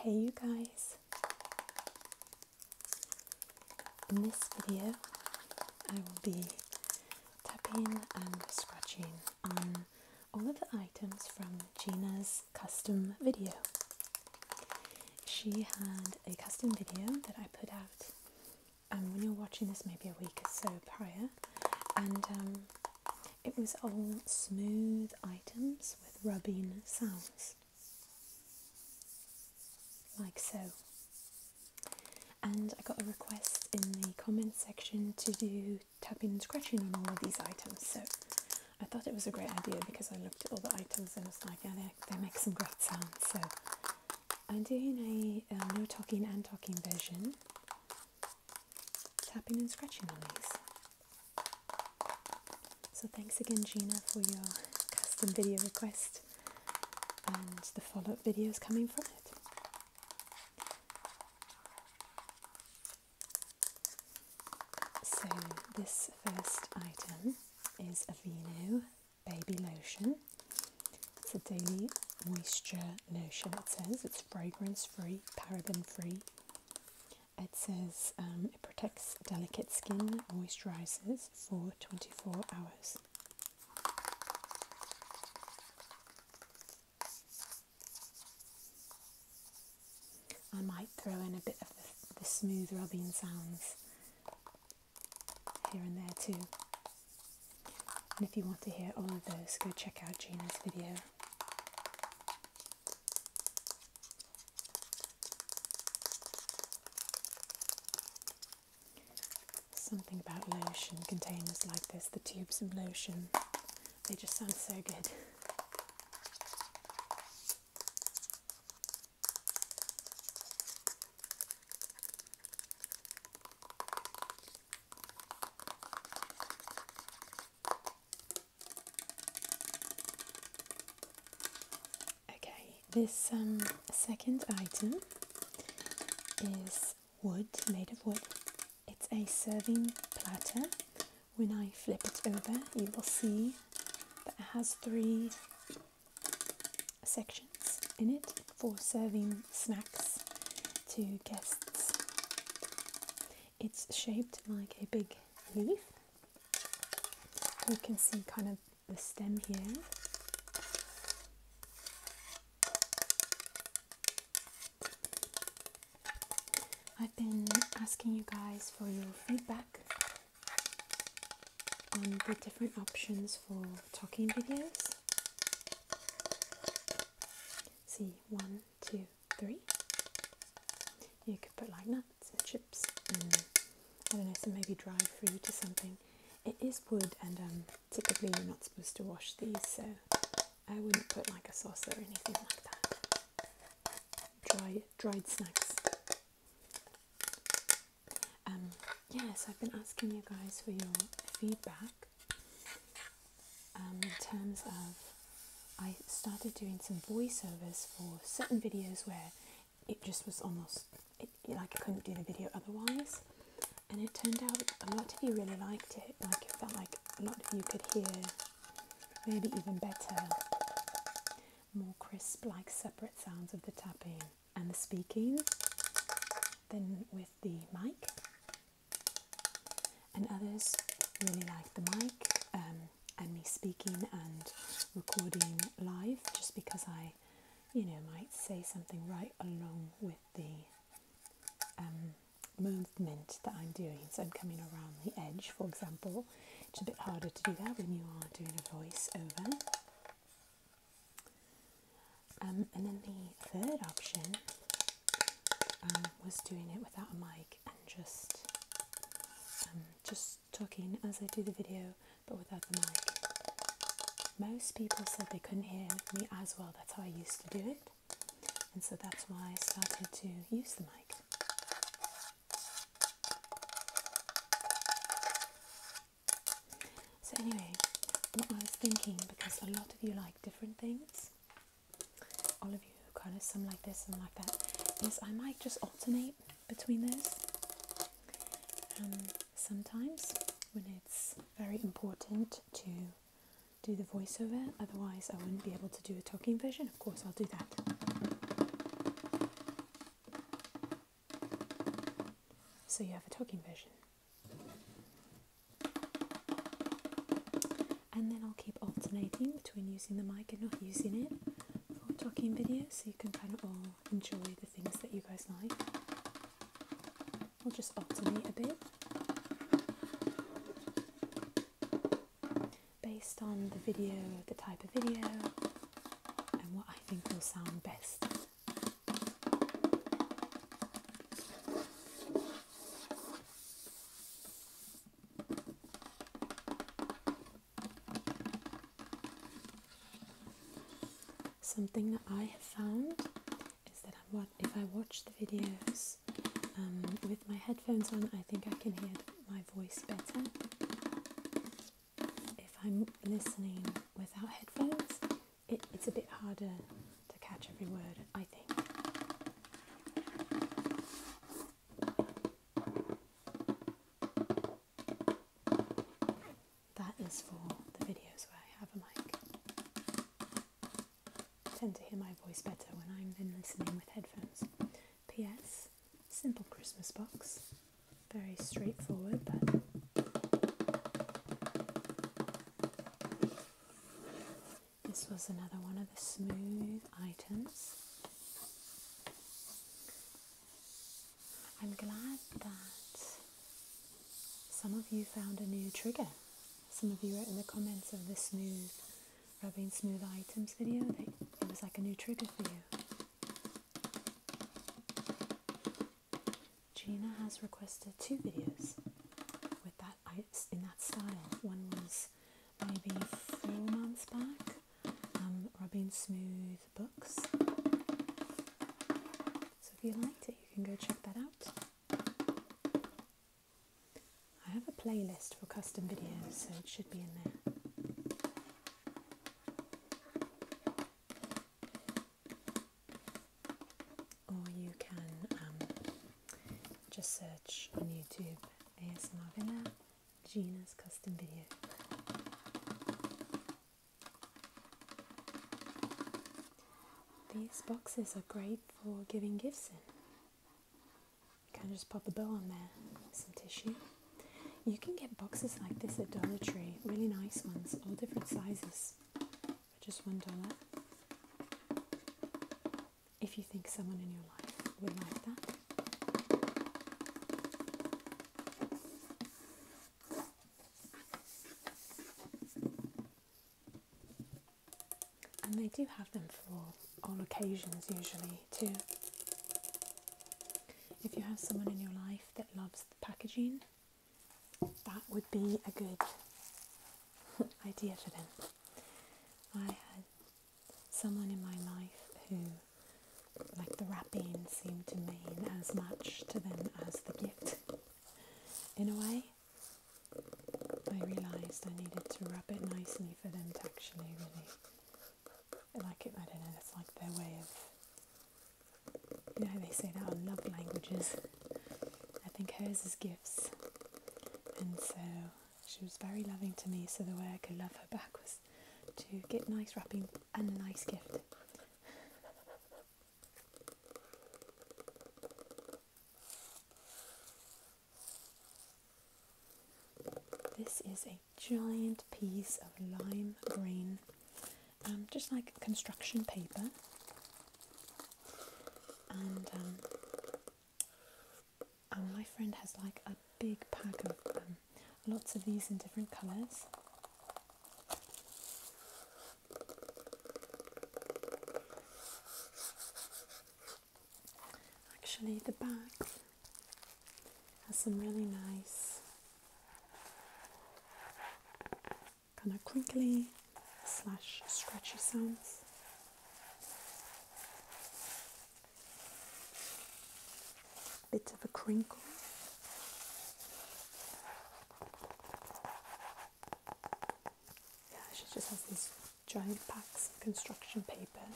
Hey you guys, in this video I will be tapping and scratching on all of the items from Gina's custom video. She had a custom video that I put out when you're watching this maybe a week or so prior, and it was all smooth items with rubbing sounds, like so. And I got a request in the comment section to do tapping and scratching on all of these items, so I thought it was a great idea because I looked at all the items and was like, yeah, they make some great sounds. So I'm doing a no talking and talking version, tapping and scratching on these. So thanks again, Gina, for your custom video request and the follow-up videos coming from it. So this first item is Aveeno Baby Lotion. It's a daily moisture lotion. It says it's fragrance-free, paraben-free. It says it protects delicate skin, moisturizes for 24 hours. I might throw in a bit of the smooth rubbing sounds here and there too. And if you want to hear all of those, go check out Gina's video. Something about lotion containers like this, the tubes of lotion, they just sound so good. This second item is wood, made of wood. It's a serving platter. When I flip it over, you will see that it has 3 sections in it for serving snacks to guests. It's shaped like a big leaf. You can see kind of the stem here. I've been asking you guys for your feedback on the different options for talking videos. See, 1, 2, 3. You could put like nuts and chips and I don't know, some maybe dried fruit or something. It is wood, and typically you're not supposed to wash these, so I wouldn't put like a sauce or anything like that. Dried snacks. Yes, I've been asking you guys for your feedback in terms of, I started doing some voiceovers for certain videos where it just was almost, like I couldn't do the video otherwise, and it turned out a lot of you really liked it. Like it felt like a lot of you could hear maybe even better, more crisp, like separate sounds of the tapping and the speaking than with the mic. And others really like the mic and me speaking and recording live, just because I, might say something right along with the movement that I'm doing. So I'm coming around the edge, for example. It's a bit harder to do that when you are doing a voice over. And then the third option was doing it without a mic and just talking as I do the video, but without the mic. Most people said they couldn't hear me as well. That's how I used to do it, and so that's why I started to use the mic. So anyway, what I was thinking, because a lot of you like different things, all of you kind of some like this, some like that, is I might just alternate between those. Sometimes when it's very important to do the voiceover, otherwise I wouldn't be able to do a talking version. Of course I'll do that. so you have a talking version. And then I'll keep alternating between using the mic and not using it for talking videos, so you can kind of all enjoy the things that you guys like. I'll just alternate a bit based on the video, the type of video, and what I think will sound best. Something that I have found is that if I watch the videos with my headphones on, I think I can hear my voice better. If I'm listening without headphones, it's a bit harder to catch every word, I think. That is for the videos where I have a mic. I tend to hear my voice better when I'm then listening with headphones. P.S. Simple Christmas box. Very straightforward, but this was another one of the smooth items. I'm glad that some of you found a new trigger. Some of you wrote in the comments of the rubbing smooth items video that it was like a new trigger for you. Gina has requested 2 videos with that in that style. One was maybe 4 months back, rubbing smooth books. So if you liked it, you can go check that out. I have a playlist for custom videos, so it should be in there. Or you can just search on YouTube ASMRVilla, Gina's custom video. These boxes are great for giving gifts in. You can just pop a bow on there, some tissue. You can get boxes like this at Dollar Tree, really nice ones, all different sizes, for just $1. If you think someone in your life would like that. And they do have them for all occasions usually too. If you have someone in your life that loves the packaging, that would be a good idea for them. I had someone in my life who, like, the wrapping seemed to mean as much to them as the gift. In a way, I realised I needed to wrap it nicely for them to actually really like it. I don't know, that's like their way of, you know, they say that on love languages. I think hers is gifts. And so she was very loving to me, so the way I could love her back was to get nice wrapping and a nice gift. This is a giant piece of lime green, just like construction paper. And my friend has like a big pack of lots of these in different colours. Actually, the back has some really nice kind of crinkly / scratchy sounds. Bit of a crinkle. Yeah, she just has these giant packs of construction paper,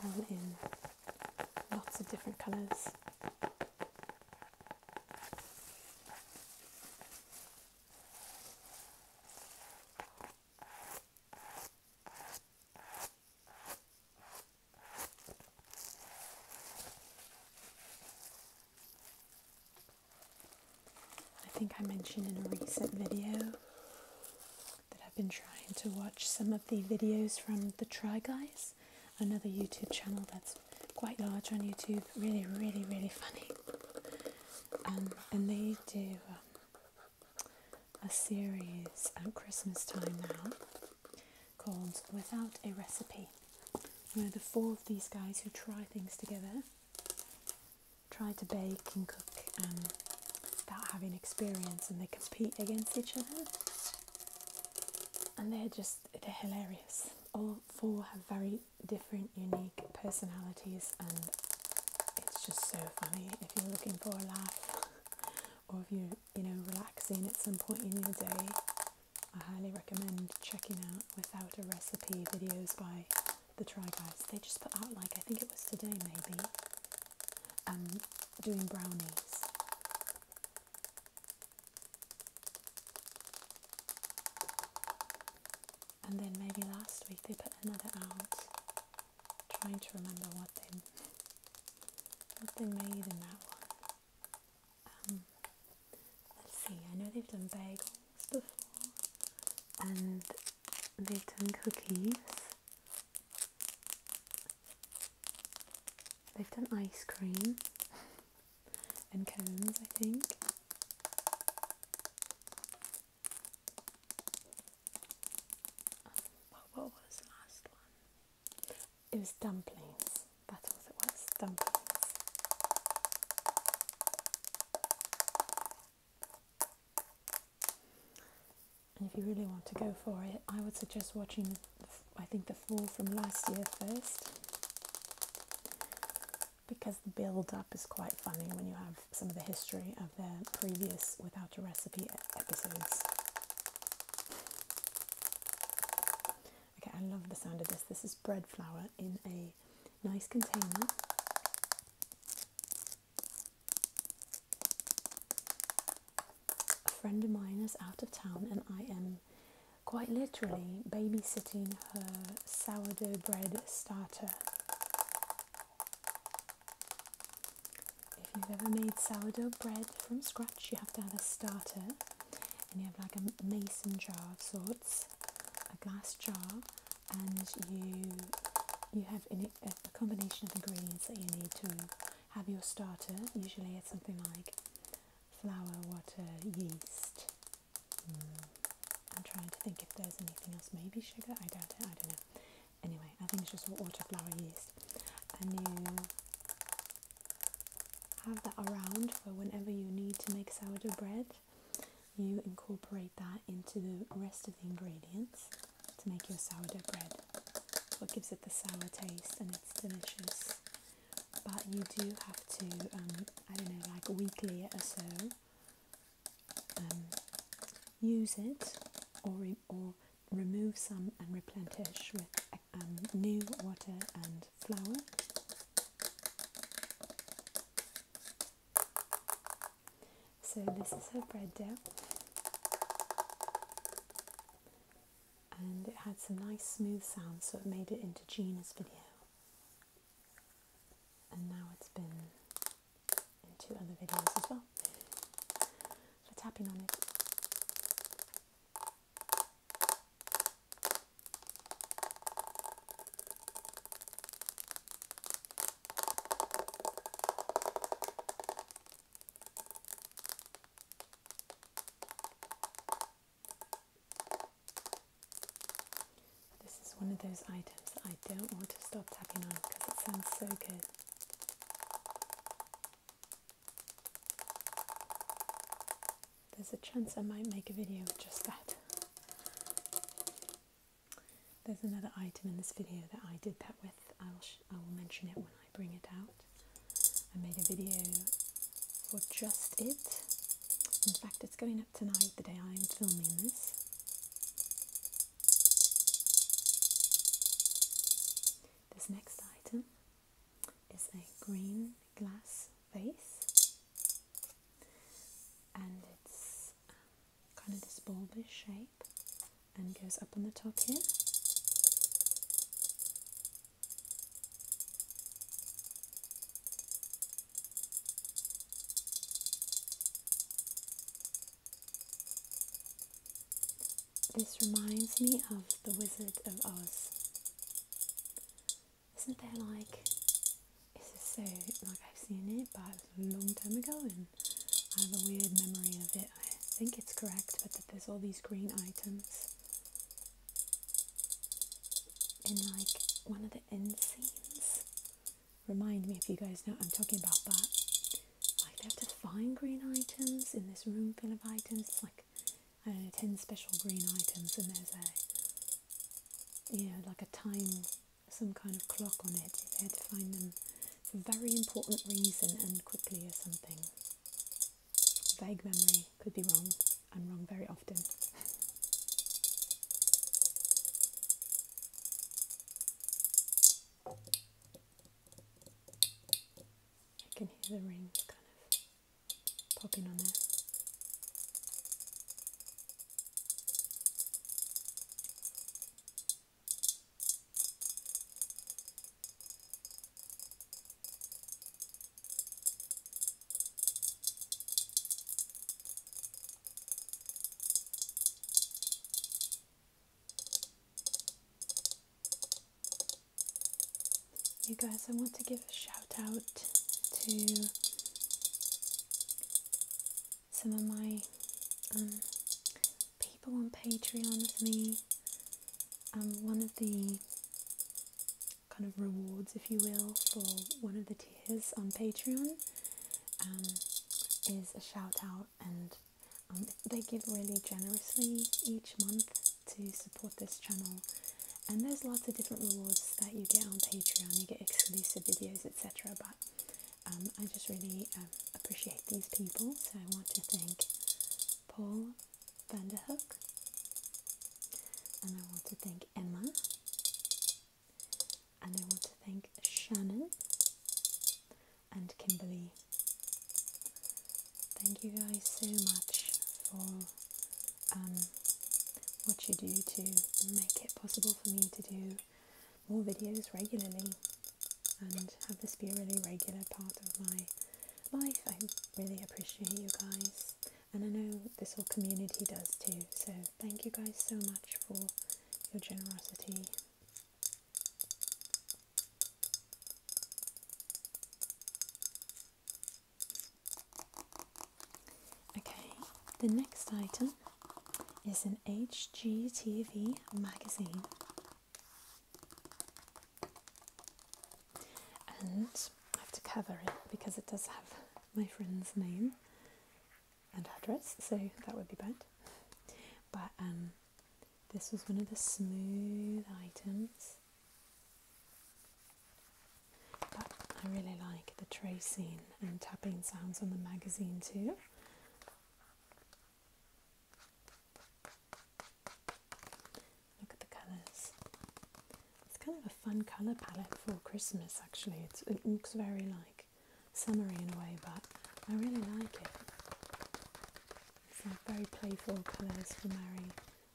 all in lots of different colours. think I mentioned in a recent video that I've been trying to watch some of the videos from the Try Guys, another YouTube channel that's quite large on YouTube, really, really, really funny. And they do a series at Christmas time now called Without a Recipe, where the 4 of these guys who try things together try to bake and cook without having experience, and they compete against each other, and they're hilarious. All 4 have very different, unique personalities, and it's just so funny. If you're looking for a laugh, or if you're relaxing at some point in your day, I highly recommend checking out Without a Recipe videos by the Try Guys. They just put out, I think it was today maybe, doing brownies. And then maybe last week they put another out. Trying to remember what they made in that one. Let's see, I know they've done bagels before, and they've done cookies. They've done ice cream and cones, I think. What was the last one? It was dumplings. That's what it was, dumplings. And if you really want to go for it, I would suggest watching, I think, the 4 from last year first, because the build-up is quite funny when you have some of the history of their previous Without a Recipe episodes. Okay, I love the sound of this. This is bread flour in a nice container. A friend of mine is out of town, and I am quite literally babysitting her sourdough bread starter. If you've ever made sourdough bread from scratch, you have to have a starter, and you have a mason jar of sorts, a glass jar, and you have a combination of ingredients that you need to have your starter. Usually it's something like flour, water, yeast. I'm trying to think if there's anything else. Maybe sugar? I doubt it. I don't know. Anyway, I think it's just water, flour, yeast. And you have that around for whenever you need to make sourdough bread. You incorporate that into the rest of the ingredients to make your sourdough bread. That's what gives it the sour taste, and it's delicious. But you do have to, weekly or so, use it or remove some and replenish with new water and flour. So this is her bread dough, and it had some nice smooth sounds, so it made it into Gina's video, and now it's been into other videos as well. So tapping on it. One of those items that I don't want to stop tapping on because it sounds so good. There's a chance I might make a video of just that. There's another item in this video that I did that with. I will mention it when I bring it out. I made a video for just it. In fact, it's going up tonight, the day I am filming this. This next item is a green glass vase, and it's kind of this bulbous shape and goes up on the top here. This reminds me of The Wizard of Oz. Isn't there like, is this so, like I've seen it, but it was a long time ago and I have a weird memory of it. I think it's correct, but that there's all these green items in like one of the end scenes. Remind me if you guys know what I'm talking about, but like they have to find green items in this room full of items. It's like, I don't know, 10 special green items, and there's a, you know, like a time, some kind of clock on it. They had to find them for a very important reason and quickly or something. Vague memory, could be wrong. I'm wrong very often. I can hear the rings kind of popping on there. You guys, I want to give a shout out to some of my people on Patreon with me. One of the kind of rewards, if you will, for one of the tiers on Patreon is a shout out, and they give really generously each month to support this channel. And there's lots of different rewards that you get on Patreon. You get exclusive videos, etc. But I just really appreciate these people. So I want to thank Paul Vanderhook, and I want to thank Emma, and I want to thank Shannon and Kimberly. Thank you guys so much for what you do to make it possible for me to do more videos regularly and have this be a really regular part of my life. I really appreciate you guys, and I know this whole community does too, so thank you guys so much for your generosity. Okay, the next item is an Hgtv magazine, and I have to cover it because it does have my friend's name and address, so that would be bad. But this was one of the smooth items, but I really like the tracing and tapping sounds on the magazine too. Kind of a fun colour palette for Christmas actually. It looks very like summery in a way, but I really like it. It's like very playful colours for Merry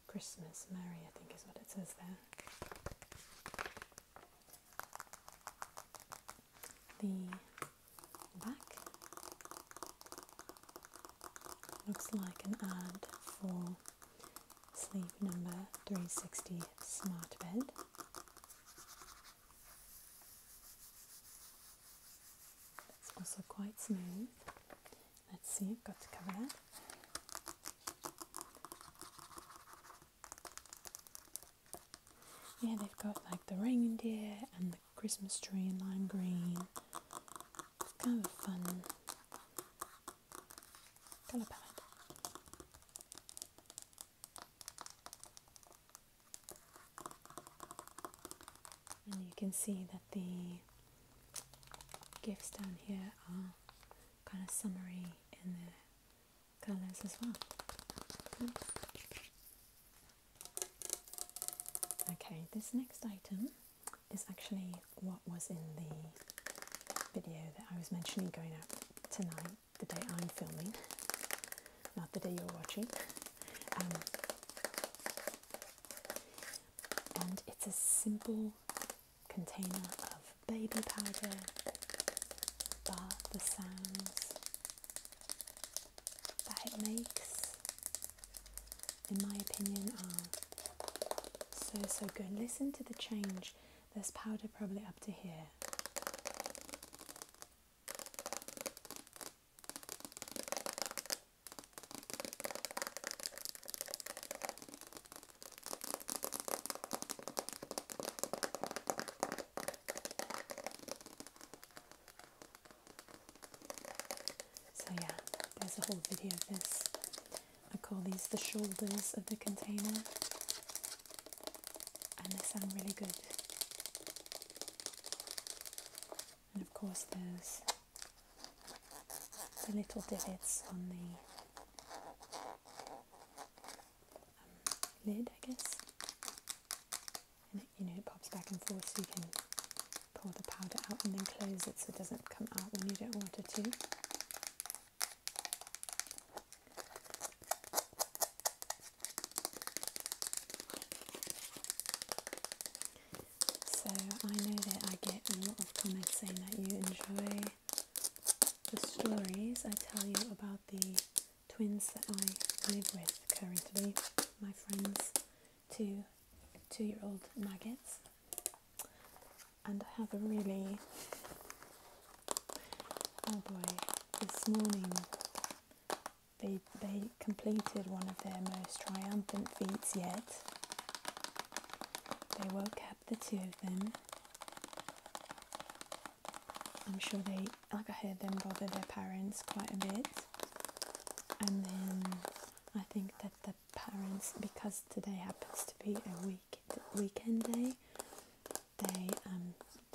Christmas. Merry, I think is what it says there. The back looks like an ad for Sleep Number 360 Smart Bed. Also quite smooth. Let's see, I've got to cover that. Yeah, they've got like the reindeer and the Christmas tree in lime green. It's kind of a fun colour palette. And you can see that the gifts down here are kind of summery in their colours as well. Okay, this next item is actually what was in the video that I was mentioning going out tonight, the day I'm filming, not the day you're watching. And it's a simple container of baby powder, but the sounds that it makes in my opinion, are so good. Listen to the change. There's powder probably up to here. So yeah, there's a whole video of this. I call these the shoulders of the container, and they sound really good. And of course there's the little divots on the lid, I guess. And it, you know, it pops back and forth so you can pour the powder out and then close it so it doesn't come out when you don't want it to. So I know that I get a lot of comments saying that you enjoy the stories I tell you about the twins that I live with currently, my friends, two-year-old maggots. And I have a really, oh boy, this morning they completed one of their most triumphant feats yet. They woke up, the two of them. I'm sure they, like I heard them bother their parents quite a bit. And then I think that the parents, because today happens to be a weekend day, they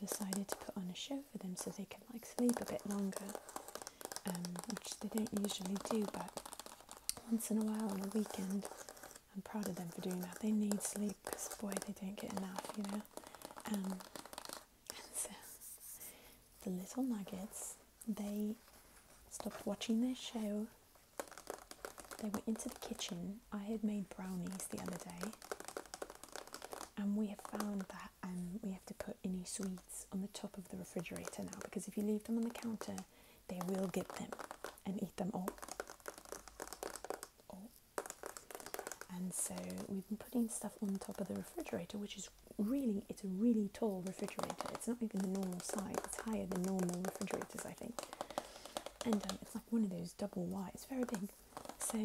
decided to put on a show for them so they can like sleep a bit longer, which they don't usually do, but once in a while on a weekend, I'm proud of them for doing that. They need sleep because boy, they don't get enough, you know. And so the little maggots, they stopped watching their show. They went into the kitchen. I had made brownies the other day, and we have found that we have to put any sweets on the top of the refrigerator now, because if you leave them on the counter, they will get them and eat them all. And so we've been putting stuff on top of the refrigerator, which is really, it's a really tall refrigerator. It's not even the normal size. It's higher than normal refrigerators, I think. And it's like one of those double wide. It's very big. So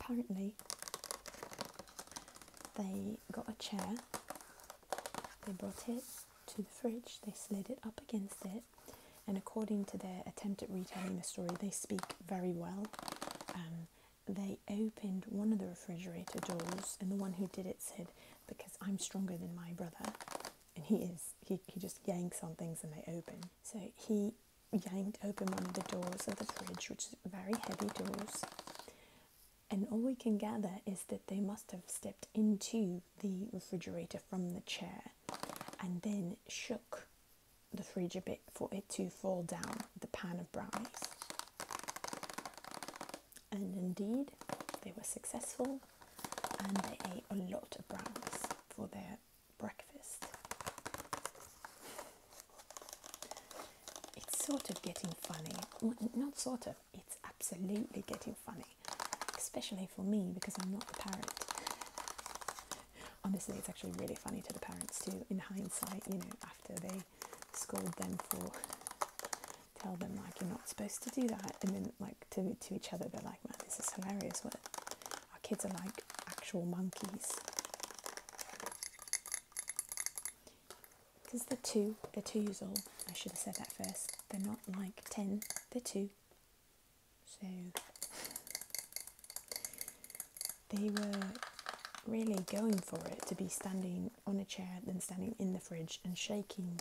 apparently they got a chair. They brought it to the fridge. They slid it up against it. And according to their attempt at retelling the story, they speak very well. They opened one of the refrigerator doors, and the one who did it said, because I'm stronger than my brother, and he just yanks on things and they open. So he yanked open one of the doors of the fridge, which is very heavy doors, and all we can gather is that they must have stepped into the refrigerator from the chair and then shook the fridge a bit for it to fall down the pan of brownies. And indeed, they were successful, and they ate a lot of brownies for their breakfast. It's sort of getting funny. Well, not sort of, it's absolutely getting funny. Especially for me, because I'm not the parent. Honestly, it's actually really funny to the parents too, in hindsight, you know, after they scold them for... tell them like you're not supposed to do that, and then like to each other they're like, man, this is hilarious, what our kids are like actual monkeys, because they're 2 years old. I should have said that first. They're not like 10, they're 2. So they were really going for it, to be standing on a chair, then standing in the fridge and shaking.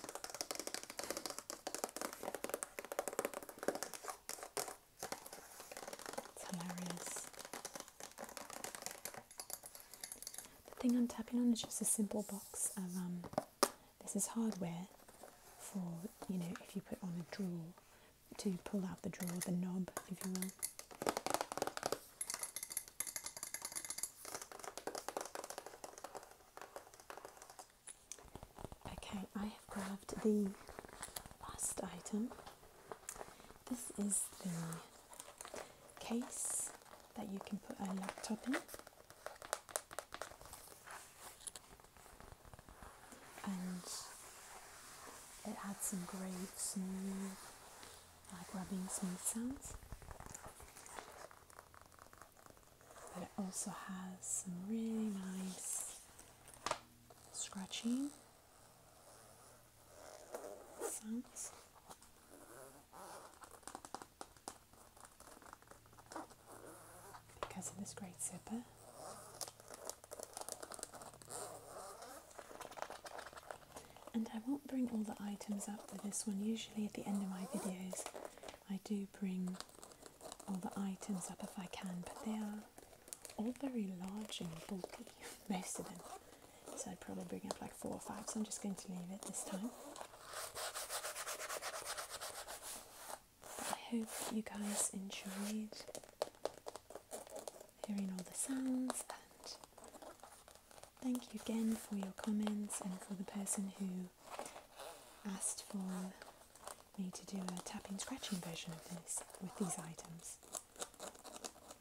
The thing I'm tapping on is just a simple box of this is hardware for, you know, if you put on a drawer, to pull out the drawer, the knob, if you will. Okay, I have grabbed the last item. This is the case that you can put a laptop in. And it had some great smooth, like rubbing smooth sounds. But it also has some really nice scratching sounds. Because of this great zipper. And I won't bring all the items up for this one. Usually at the end of my videos I do bring all the items up if I can, but they are all very large and bulky, most of them. So I'd probably bring up like 4 or 5, so I'm just going to leave it this time. But I hope you guys enjoyed hearing all the sounds, and thank you again for your comments and for the person who asked for me to do a tapping scratching version of this with these items.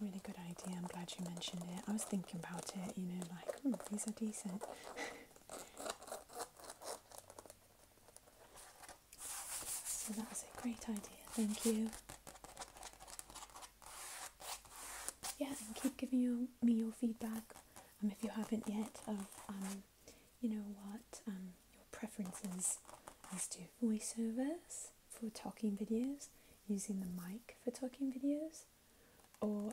Really good idea, I'm glad you mentioned it. I was thinking about it, you know, like, these are decent. So that was a great idea, thank you. Yeah, and keep giving me your feedback, if you haven't yet, of you know what your preferences as to voiceovers for talking videos, using the mic for talking videos, or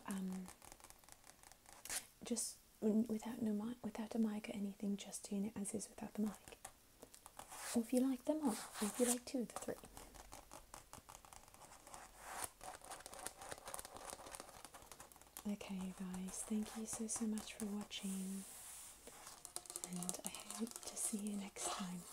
just without a mic or anything, just doing it as is without the mic. Or if you like them all, or if you like 2 of the 3. Okay, you guys, thank you so much for watching, and I hope to see you next time.